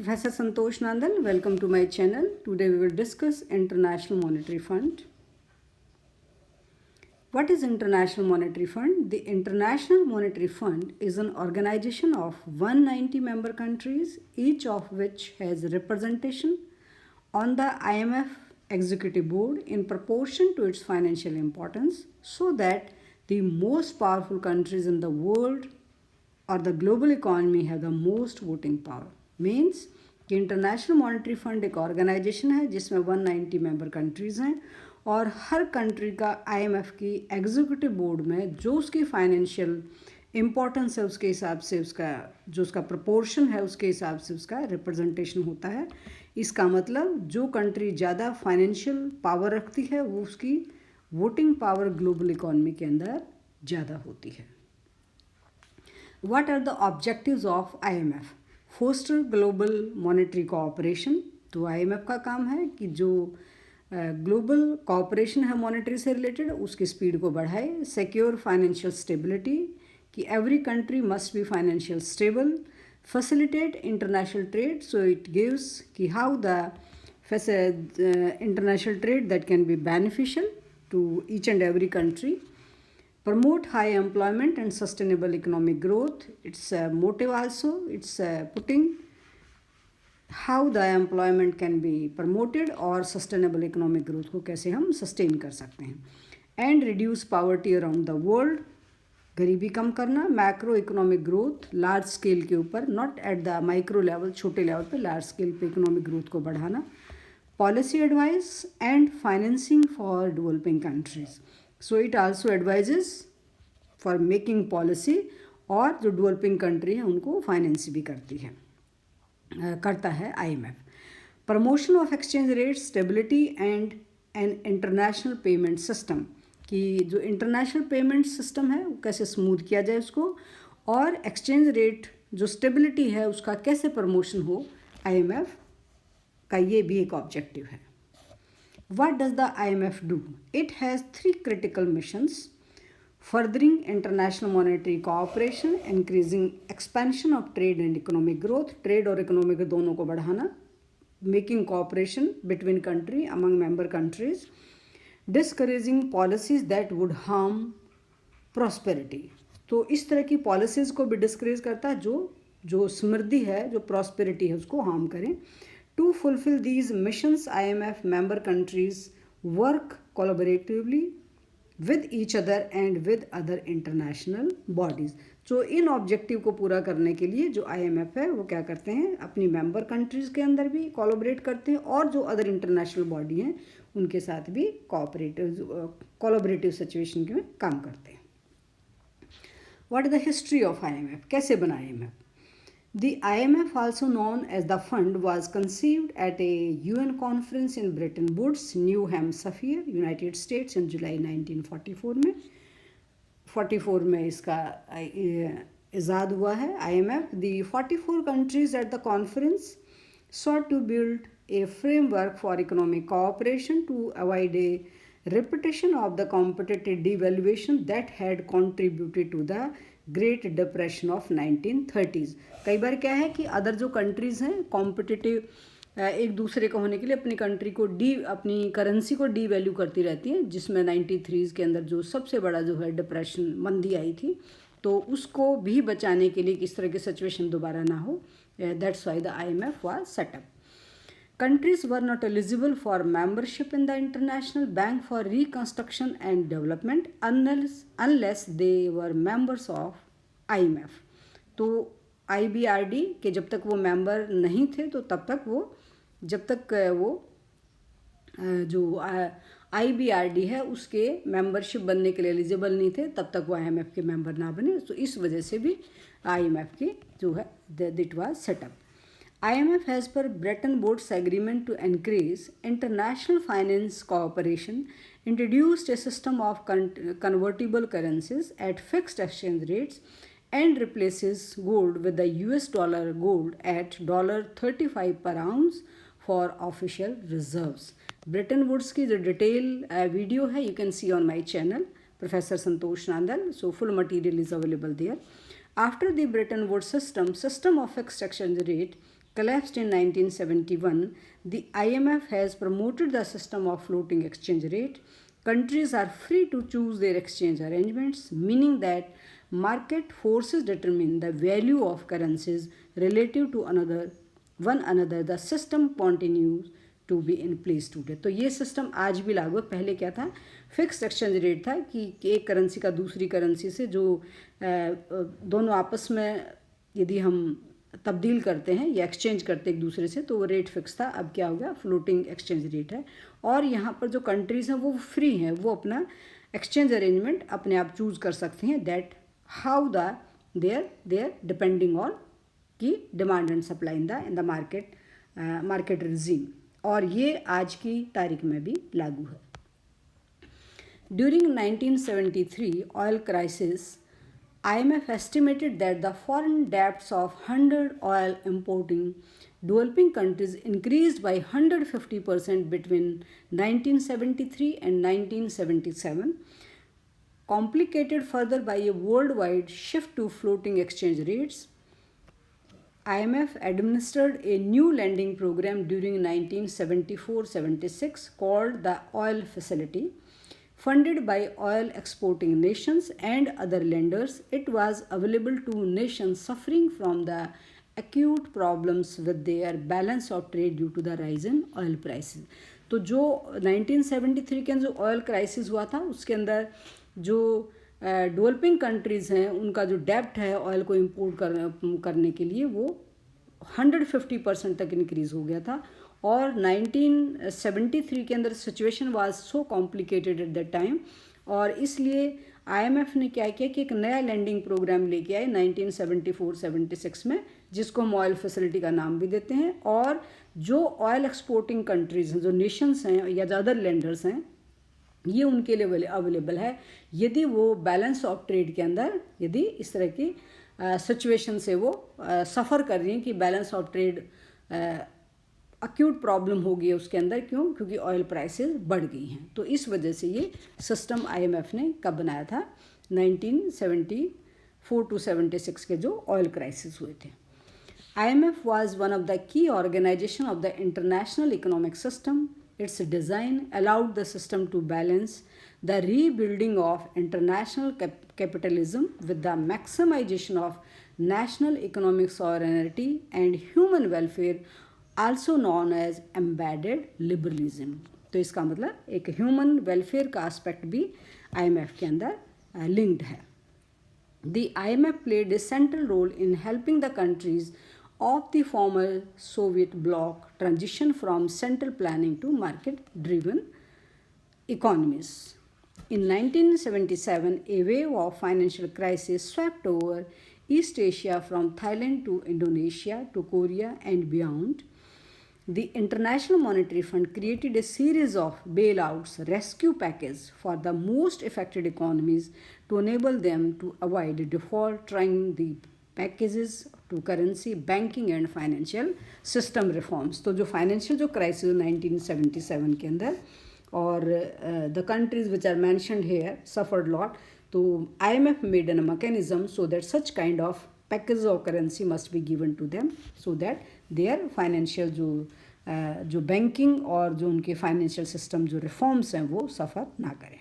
Professor Santosh Nandan, welcome to my channel. Today we will discuss International Monetary Fund. What is International Monetary Fund? The International Monetary Fund is an organization of 190 member countries, each of which has representation on the IMF Executive Board in proportion to its financial importance, so that the most powerful countries in the world or the global economy have the most voting power. Means कि international monetary fund एक organisation है जिसमें 190 member countries हैं और हर country का IMF की executive board में जो उसकी फाइनेंशियल इम्पोर्टेंस है उसके हिसाब से उसका जो उसका प्रोपोर्शन है उसके हिसाब से उसका रिप्रेजेंटेशन होता है. इसका मतलब जो कंट्री ज़्यादा फाइनेंशियल पावर रखती है वो उसकी वोटिंग पावर ग्लोबल इकॉनमी के अंदर ज़्यादा होती है. What are the objectives of IMF? Foster global monetary cooperation. तो आईएमएफ का काम है कि जो ग्लोबल कोऑपरेशन है मॉनेटरी से रिलेटेड उसकी स्पीड को बढ़ाए. सिक्योर फाइनेंशियल स्टेबिलिटी कि every country must be financial stable. Facilitate international trade so it gives कि how the international trade that can be beneficial to each and every country. Promote high employment and sustainable economic growth. Its motive also, it's putting how the employment can be promoted और sustainable economic growth को कैसे हम sustain कर सकते हैं. And reduce poverty around the world. गरीबी कम करना. Macro economic growth large scale के ऊपर, not at the micro level, छोटे level पे, large scale पे economic growth को बढ़ाना. Policy advice and financing for developing countries. So it also advises for making policy और जो डेवलपिंग कंट्री है उनको फाइनेंस भी करता है IMF. Promotion of exchange rate stability and an international payment system कि जो इंटरनेशनल पेमेंट सिस्टम है वो कैसे स्मूथ किया जाए उसको, और एक्सचेंज रेट जो स्टेबिलिटी है उसका कैसे प्रमोशन हो आईएमएफ का, ये भी एक ऑब्जेक्टिव है. What does the IMF do? It has three critical missions: furthering international monetary cooperation, increasing expansion of trade and economic growth, trade और economic दोनों को बढ़ाना, making cooperation between country among member countries, discouraging policies that would harm prosperity. तो इस तरह की policies को भी discourage करता है जो समृद्धि है, जो prosperity है उसको harm करें. To fulfill these missions, IMF member countries work collaboratively with each other and with other international bodies. तो इन ऑब्जेक्टिव को पूरा करने के लिए जो IMF है वो क्या करते हैं, अपनी मेंबर कंट्रीज़ के अंदर भी कोलैबोरेट करते हैं और जो अदर इंटरनेशनल बॉडी हैं उनके साथ भी कोलैबोरेटिव सिचुएशन में काम करते हैं. What is the history of IMF? कैसे बना IMF? The IMF, also known as the fund, was conceived at a UN conference in Bretton Woods, New Hampshire, United States in July 1944 में. 44 में इसका इजाद हुआ है IMF. The 44 countries at the conference sought to build a framework for economic cooperation to avoid a repetition of the competitive devaluation that had contributed to the great depression of 1930s. कई बार क्या है कि other जो countries हैं competitive एक दूसरे का होने के लिए अपनी कंट्री को अपनी करेंसी को डी वैल्यू करती रहती हैं, जिसमें 93s के अंदर जो सबसे बड़ा जो है डिप्रेशन मंदी आई थी, तो उसको भी बचाने के लिए किस तरह की सिचुएशन दोबारा ना हो, that's why the IMF was setup. Countries were not eligible for membership in the International Bank for Reconstruction and Development unless they were members of IMF. तो IBRD के जब तक वो मेंबर नहीं थे तो तब तक वो जब तक वो जो IBRD है उसके मेंबरशिप बनने के लिए एलिजिबल नहीं थे तब तक वो IMF के मेंबर ना बने. तो इस वजह से भी IMF की जो है that was setup. IMF, as per Bretton Woods Agreement to increase international finance cooperation, introduced a system of convertible currencies at fixed exchange rates and replaces gold with the US dollar gold at $35 per ounce for official reserves. Bretton Woods की जो detail video है you can see on my channel Professor Santosh Nandan. So full material is available there. After the Bretton Woods system of fixed exchange rate collapsed in 1971, the IMF has promoted the system of floating exchange rate. Countries are free to choose their exchange arrangements, meaning that market forces determine the value of currencies relative to one another. The system continues to be in place today. तो ये system आज भी लागू है. पहले क्या था, fixed exchange rate था कि एक करेंसी का दूसरी करेंसी से जो दोनों आपस में यदि हम तब्दील करते हैं या एक्सचेंज करते एक दूसरे से तो वो रेट फिक्स था. अब क्या हो गया, फ्लोटिंग एक्सचेंज रेट है. और यहाँ पर जो कंट्रीज़ हैं वो फ्री हैं, वो अपना एक्सचेंज अरेंजमेंट अपने आप चूज़ कर सकती हैं. That how the there depending on की demand and supply in the market regime. और ये आज की तारीख में भी लागू है. During 1973 oil crisis, IMF estimated that the foreign debts of 100 oil importing developing countries increased by 150% between 1973 and 1977, complicated further by a worldwide shift to floating exchange rates. IMF administered a new lending program during 1974-76 called the Oil Facility. Funded by oil exporting nations and other lenders, it was available to nations suffering from the acute problems with their balance of trade due to the rise in oil prices. तो जो 1973 के अंदर जो oil crisis हुआ था उसके अंदर जो डेवलपिंग कंट्रीज़ हैं उनका जो डेब्ट है ऑयल को इम्पोर्ट करने के लिए वो 150% तक इंक्रीज़ हो गया था. और 1973 के अंदर situation was so complicated at that time, और इसलिए IMF ने क्या किया कि एक नया लैंडिंग प्रोग्राम लेके आए 1974-76 में, जिसको हम ऑयल फैसिलिटी का नाम भी देते हैं. और जो ऑयल एक्सपोर्टिंग कंट्रीज़ हैं, जो नेशंस हैं या जो अदर लेंडर्स हैं, ये उनके लिए अवेलेबल है यदि वो बैलेंस ऑफ ट्रेड के अंदर यदि इस तरह की सिचुएशन से वो सफ़र कर रही हैं कि balance of trade acute problem हो गई है उसके अंदर. क्यों? क्योंकि ऑयल प्राइसेस बढ़ गई हैं. तो इस वजह से ये सिस्टम IMF ने कब बनाया था, 1974-76 के जो ऑयल क्राइसिस हुए थे. IMF was one of the key organization of the international economic system. Its design allowed the system to balance the rebuilding of international capitalism with the maximization of national economic sovereignty and human welfare, also known as embedded liberalism. तो इसका मतलब एक human welfare का aspect भी IMF के अंदर linked है. The IMF played a central role in helping the countries of the former Soviet bloc transition from central planning to market-driven economies. In 1977, a wave of financial crisis swept over East Asia from Thailand to Indonesia to Korea and beyond. The International Monetary Fund created a series of bailouts rescue packages for the most affected economies to enable them to avoid default, trying the packages to currency, banking and financial system reforms. तो जो financial जो crisis 1977 के अंदर और the countries which are mentioned here suffered lot. तो IMF made a mechanism so that such kind of package of currency must be given to them so that their financial जो banking और जो उनके financial system जो reforms हैं वो सफ़र ना करें.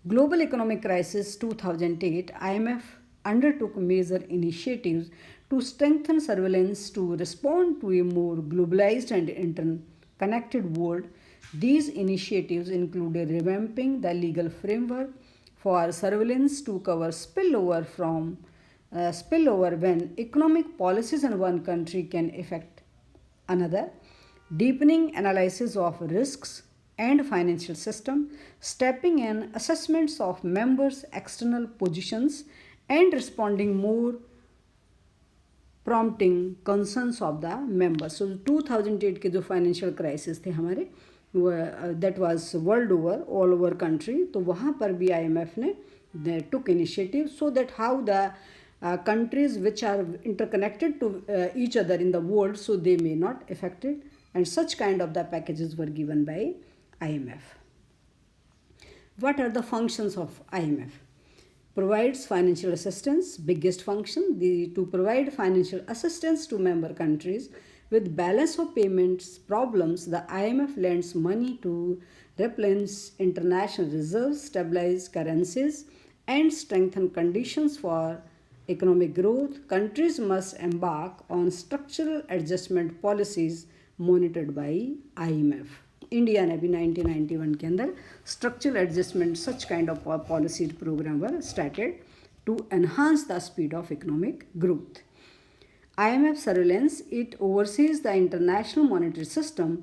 Global economic crisis 2008, IMF undertook major initiatives to strengthen surveillance to respond to a more globalized and interconnected world. These initiatives included revamping the legal framework for surveillance to cover spillover when economic policies in one country can affect another, deepening analysis of risks and financial system, stepping in assessments of members' external positions, and responding more prompting concerns of the members. So 2008 के जो financial crisis थे हमारे that was world over, all over country. तो वहाँ पर भी IMF ने took initiative so that how the countries which are interconnected to each other in the world so they may not affected, and such kind of the packages were given by IMF. What are the functions of IMF? provides financial assistance, biggest function, to provide financial assistance to member countries with balance of payments problems. The IMF lends money to replenish international reserves, stabilize currencies, and strengthen conditions for economic growth. Countries must embark on structural adjustment policies monitored by IMF. India ने भी 1991 के अंदर structural adjustment such kind of policy programme were started to enhance the speed of economic growth. IMF surveillance, it oversees the international monetary system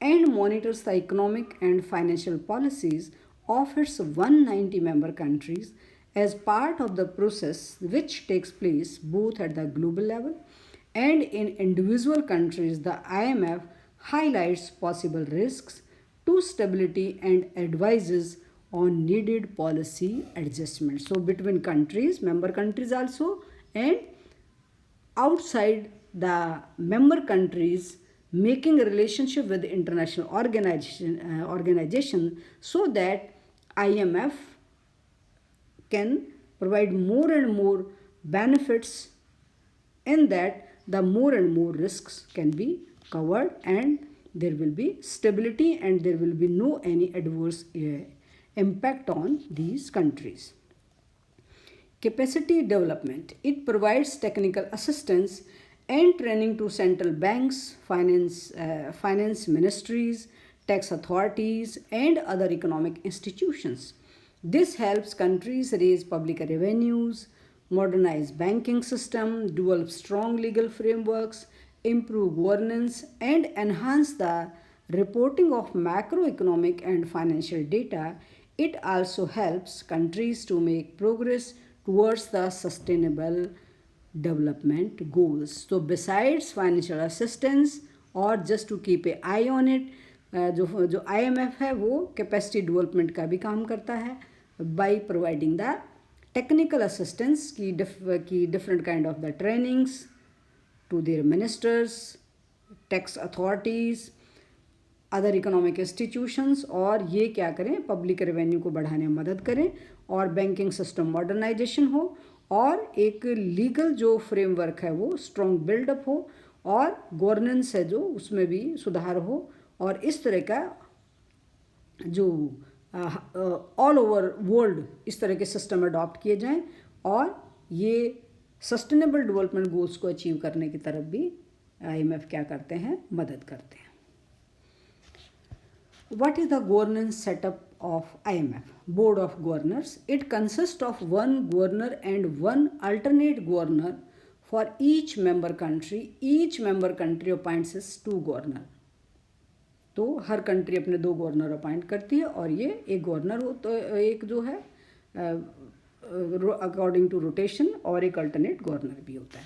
and monitors the economic and financial policies of its 190 member countries as part of the process which takes place both at the global level and in individual countries. The IMF highlights possible risks to stability and advises on needed policy adjustments. So between countries, member countries also, and outside the member countries, making a relationship with the international organization so that IMF can provide more and more benefits, in that the more and more risks can be covered and there will be stability and there will be no any adverse impact on these countries. Capacity development. It provides technical assistance and training to central banks, finance ministries, tax authorities, and other economic institutions. This helps countries raise public revenues, modernize banking system, develop strong legal frameworks, improve governance, and enhance the reporting of macroeconomic and financial data. It also helps countries to make progress towards the sustainable development goals. So besides financial assistance or just to keep an eye on it, जो IMF है वो capacity development का भी काम करता है by providing the technical assistance की different kind of the trainings to their ministers, tax authorities, other economic institutions, और ये क्या करें, पब्लिक रेवेन्यू को बढ़ाने में मदद करें और बैंकिंग सिस्टम मॉडर्नाइजेशन हो और एक लीगल जो फ्रेमवर्क है वो स्ट्रॉन्ग बिल्डअप हो और गवर्नेंस है जो उसमें भी सुधार हो और इस तरह का जो ऑल ओवर वर्ल्ड इस तरह के सिस्टम अडॉप्ट किए जाएं और ये सस्टेनेबल डेवलपमेंट गोल्स को अचीव करने की तरफ भी IMF क्या करते हैं, मदद करते हैं. What is the governance setup of IMF? Board of Governors. It consists of one governor and one alternate governor for each member country. Each member country appoints two governor. तो हर कंट्री अपने दो governor appoint करती है और ये एक governor हो तो एक जो है अकॉर्डिंग टू रोटेशन और एक अल्टरनेट गवर्नर भी होता है.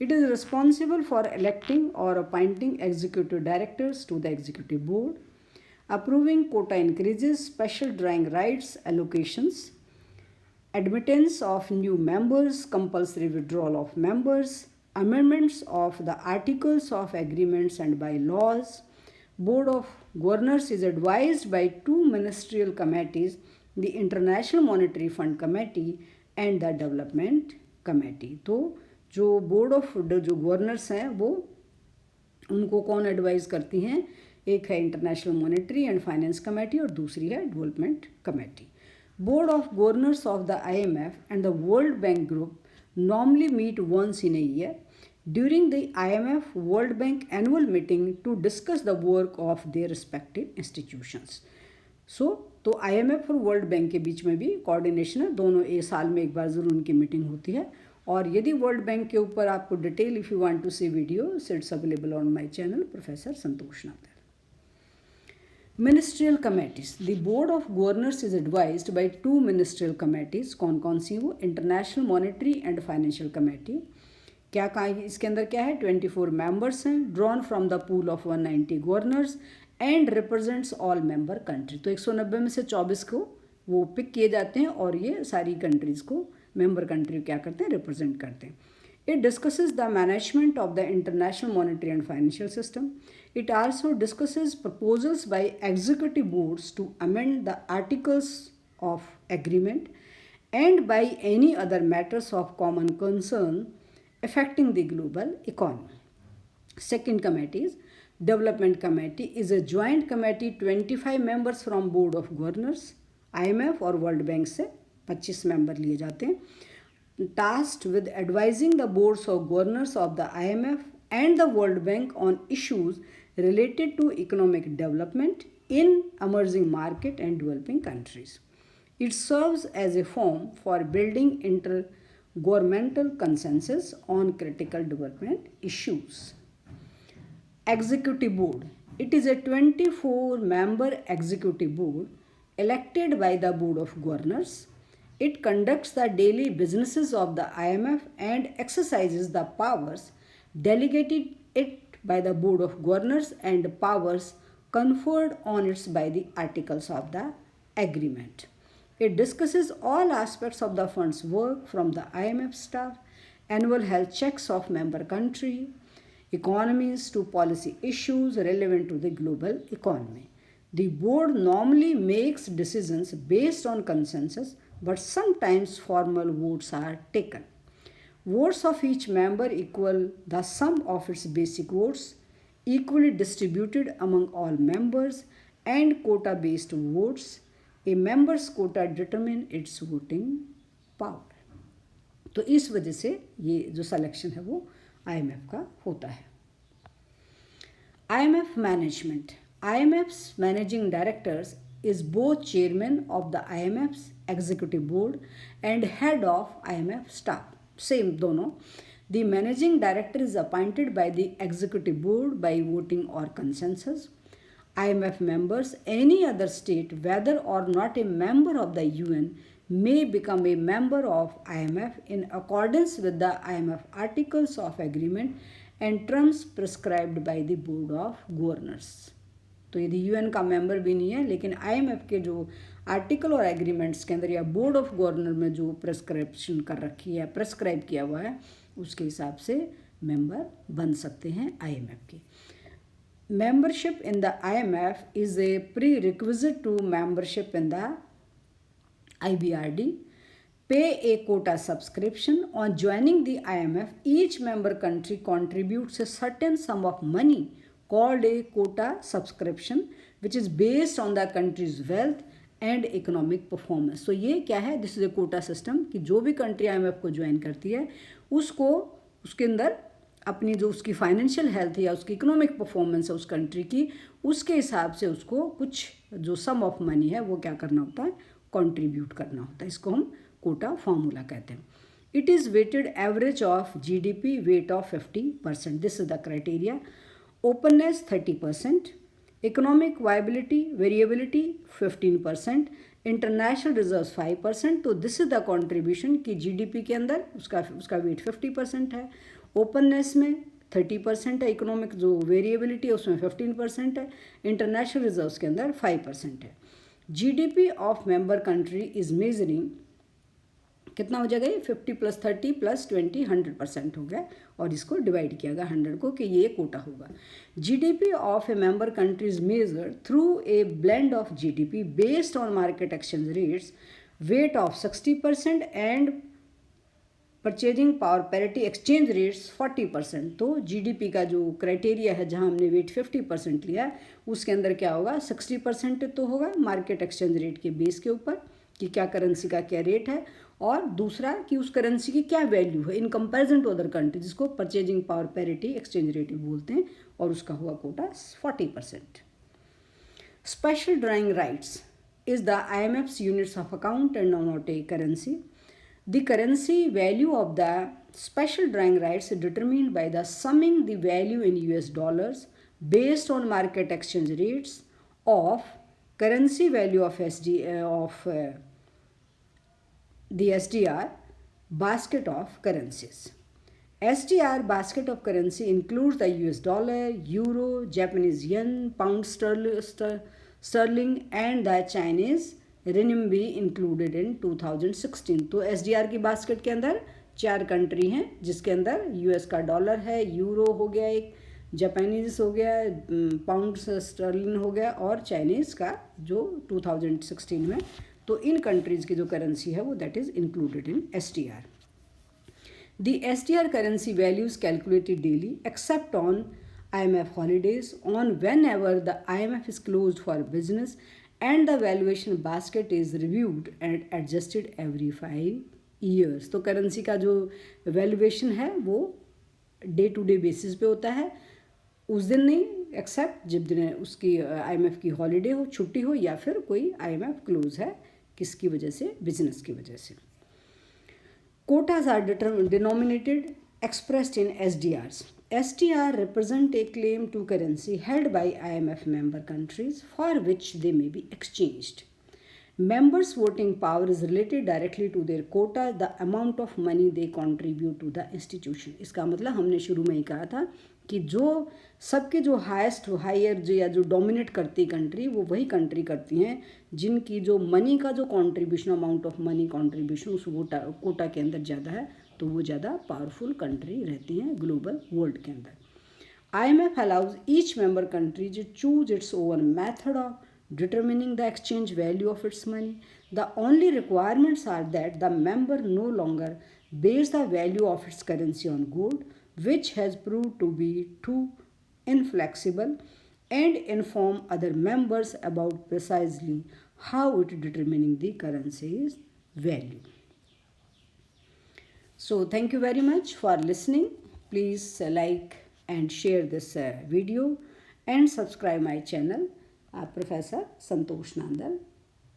It is responsible for electing और appointing executive directors to the executive board, approving quota increases, special drawing rights, allocations, admittance of new members, compulsory withdrawal of members, amendments of the articles of agreements and by laws. Board of Governors is advised by two ministerial committees, the International Monetary Fund Committee and the Development Committee. तो जो board of जो governors हैं वो उनको कौन advise करती हैं, एक है international monetary and finance committee और दूसरी है development committee. Board of governors of the IMF and the world bank group normally meet once in a year during the IMF world bank annual meeting to discuss the work of their respective institutions. तो IMF और world bank के बीच में भी coordination है, दोनों एक साल में एक बार ज़रूर उनकी मीटिंग होती है. और यदि वर्ल्ड बैंक के ऊपर आपको detail if you want to see video, it's available on my channel professor Santosh Nath. Ministerial committees. The Board of Governors is advised by two ministerial committees. कौन सी वो, international monetary and financial committee. क्या इसके अंदर क्या है, 24 मेंबर्स हैं, drawn from the pool of 190 governors and represents all member country. तो 190 में से 24 को वो पिक किए जाते हैं और ये सारी कंट्रीज़ को मेंबर कंट्री क्या करते हैं, रिप्रेजेंट करते हैं. It discusses the management of the international monetary and financial system. It also discusses proposals by executive boards to amend the articles of agreement and by any other matters of common concern affecting the global economy. Second committee is Development Committee is a joint committee 25 members from Board of Governors IMF और World Bank से 25 member लिए जाते हैं tasked with advising the boards of governors of the IMF and the World Bank on issues related to economic development in emerging market and developing countries. It serves as a forum for building intergovernmental consensus on critical development issues. Executive Board. It is a 24-member executive board elected by the Board of Governors. It conducts the daily businesses of the IMF and exercises the powers delegated it by the Board of Governors and powers conferred on it by the articles of the agreement. It discusses all aspects of the fund's work from the IMF staff, annual health checks of member country, economies to policy issues relevant to the global economy. The board normally makes decisions based on consensus, but sometimes formal votes are taken. Votes of each member equal the sum of its basic votes, equally distributed among all members, and quota-based votes. A member's quota determine its voting power. तो इस वजह से ये जो selection है वो IMF का होता है. IMF management. IMF's managing directors is both chairman of the IMF's executive board and head of IMF staff. Same दोनों. The managing director is appointed by the executive board by voting or consensus. IMF members, any other state, whether or not a member of the UN, may become a member of IMF in accordance with the IMF Articles of Agreement and terms prescribed by the Board of Governors. तो यदि UN का member भी नहीं है लेकिन IMF के जो article और एग्रीमेंट्स के अंदर या बोर्ड ऑफ गवर्नर में जो प्रेस्क्रिप्शन कर रखी है, प्रेस्क्राइब किया हुआ है, उसके हिसाब से मेंबर बन सकते हैं आईएमएफ के. Membership in the IMF is a prerequisite to membership in the IBRD. Pay a quota subscription. On joining the IMF, each member country contributes a certain sum of money called a quota subscription, which is based on the country's wealth and economic performance. So ये क्या है? This is a quota system कि जो भी country IMF को join करती है उसको उसके अंदर अपनी जो उसकी फाइनेंशियल हेल्थ है या उसकी इकोनॉमिक परफॉर्मेंस है उस कंट्री की, उसके हिसाब से उसको कुछ जो सम ऑफ मनी है वो क्या करना होता है, कंट्रीब्यूट करना होता है. इसको हम कोटा फॉर्मूला कहते हैं. It is weighted average of GDP weight of 50%. This is the criteria. Openness 30%, economic viability variability 15%, international reserve 5%. तो दिस इज द कॉन्ट्रीब्यूशन कि जीडीपी के अंदर उसका वेट 50% है, ओपननेस में 30% है, इकोनॉमिक जो वेरिएबिलिटी है उसमें 15% है, इंटरनेशनल रिजर्व्स के अंदर 5% है. GDP of member country is measuring कितना हो जाएगा, ये 50 + 30 + 20 100% हो गया और इसको डिवाइड किया गया 100 को कि ये कोटा होगा. GDP of A member country is measured through a blend of GDP based on market exchange rates, weight of 60% and purchasing power parity exchange rates 40%. तो जीडीपी का जो क्राइटेरिया है जहां हमने वेट 50% लिया उसके अंदर क्या होगा, 60% तो होगा मार्केट एक्सचेंज रेट के बेस के ऊपर कि क्या करेंसी का क्या रेट है, और दूसरा कि उस करेंसी की क्या वैल्यू है in comparison to other country, जिसको purchasing power parity exchange rate बोलते हैं, और उसका हुआ quota 40%. Special drawing rights is the IMF's units of account and not a currency. The currency value of the special drawing rights is determined by the summing the value in US dollars based on market exchange rates of currency value of the SDR basket of currencies. SDR basket of currency includes the US dollar, euro, Japanese yen, pound sterling and the Chinese renminbi included in 2016. तो SDR की basket के अंदर 4 country हैं जिसके अंदर US का dollar है, euro हो गया, एक जापानीज हो गया, पाउंड स्टर्लिन हो गया और चाइनीज़ का जो 2016 में. तो तो इन कंट्रीज़ की जो करेंसी है वो that is included in SDR. The SDR currency value is calculated daily except on IMF holidays on whenever the IMF is closed for business and the valuation basket is reviewed and adjusted every 5 years. तो currency का जो valuation है वो day to day basis पे होता है, उस दिन नहीं एक्सेप्ट जब दिन उसकी IMF की हॉलीडे हो, छुट्टी हो, या फिर कोई IMF क्लोज है किसकी वजह से, बिजनेस की वजह से. Quotas are denominated expressed in SDRs. SDR represent a claim to currency held by IMF member countries for which they may be exchanged. Members' voting power is related directly to their quota, the amount of money they contribute to the institution. इसका मतलब हमने शुरू में ही कहा था कि जो सबके जो हाईएस्ट हायर या जो डोमिनेट करती कंट्री वो वही कंट्री करती हैं जिनकी जो मनी का जो contribution, amount of money contribution उस कोटा के अंदर ज़्यादा है, तो वो ज़्यादा पावरफुल कंट्री रहती हैं ग्लोबल वर्ल्ड के अंदर. IMF allows each member country to choose its own method of determining the exchange value of its money. The only requirements are that the member no longer base the value of its currency on gold, which has proved to be too inflexible, and inform other members about precisely how it determining the currency's value. So thank you very much for listening. Please like and share this video and subscribe my channel, Professor Santosh Nandal.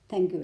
Thank you very much.